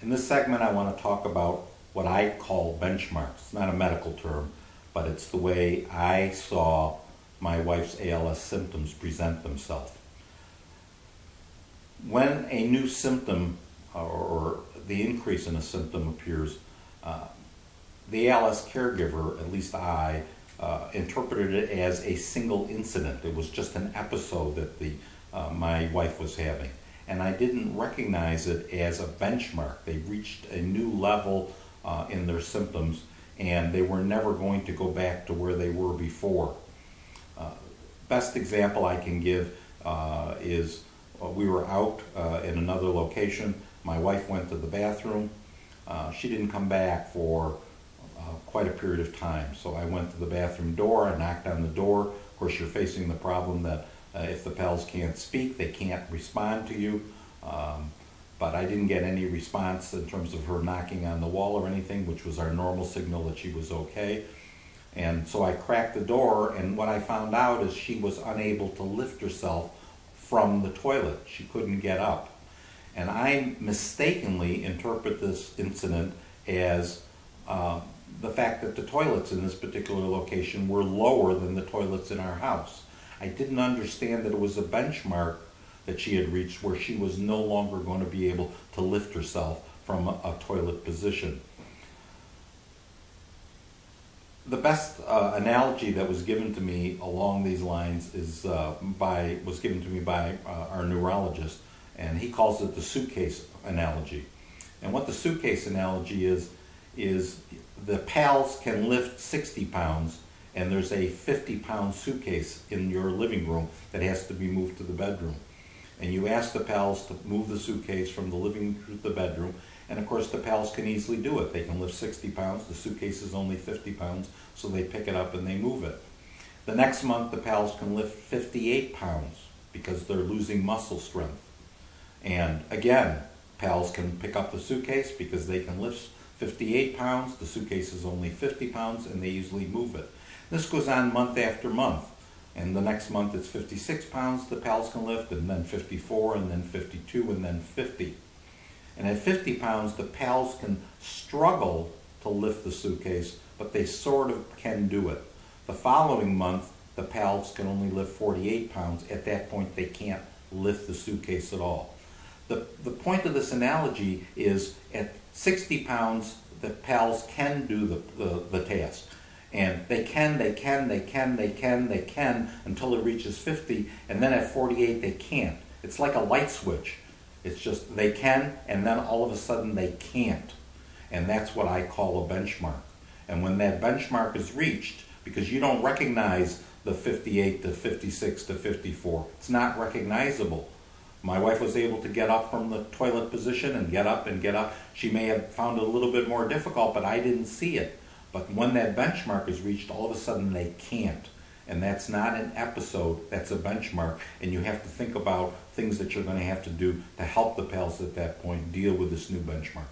In this segment, I want to talk about what I call benchmarks. It's not a medical term, but it's the way I saw my wife's ALS symptoms present themselves. When a new symptom or the increase in a symptom appears, the ALS caregiver, at least I, interpreted it as a single incident. It was just an episode that my wife was having. And I didn't recognize it as a benchmark. They reached a new level in their symptoms, and they were never going to go back to where they were before. Best example I can give is we were out in another location. My wife went to the bathroom. She didn't come back for quite a period of time. So I went to the bathroom door, I knocked on the door. Of course, you're facing the problem that if the pals can't speak, they can't respond to you. But I didn't get any response in terms of her knocking on the wall or anything, which was our normal signal that she was okay. And so I cracked the door, and what I found out is she was unable to lift herself from the toilet. She couldn't get up. And I mistakenly interpret this incident as the fact that the toilets in this particular location were lower than the toilets in our house. I didn't understand that it was a benchmark that she had reached where she was no longer going to be able to lift herself from a toilet position. The best analogy that was given to me along these lines was given to me by our neurologist, and he calls it the suitcase analogy. And what the suitcase analogy is the pals can lift 60 pounds, and there's a 50-pound suitcase in your living room that has to be moved to the bedroom. And you ask the pals to move the suitcase from the living room to the bedroom, and of course the pals can easily do it. They can lift 60 pounds, the suitcase is only 50 pounds, so they pick it up and they move it. The next month the pals can lift 58 pounds because they're losing muscle strength. And again, pals can pick up the suitcase because they can lift 58 pounds, the suitcase is only 50 pounds, and they easily move it. This goes on month after month. And the next month it's 56 pounds the pals can lift, and then 54, and then 52, and then 50. And at 50 pounds, the pals can struggle to lift the suitcase, but they sort of can do it. The following month, the pals can only lift 48 pounds. At that point, they can't lift the suitcase at all. The point of this analogy is at 60 pounds, the pals can do the task. And they can until it reaches 50, and then at 48 they can't. It's like a light switch. It's just they can, and then all of a sudden they can't. And that's what I call a benchmark. And when that benchmark is reached, because you don't recognize the 58 to 56 to 54, it's not recognizable. My wife was able to get up from the toilet position and get up. She may have found it a little bit more difficult, but I didn't see it. But when that benchmark is reached, all of a sudden they can't. And that's not an episode, that's a benchmark. And you have to think about things that you're going to have to do to help the pals at that point deal with this new benchmark.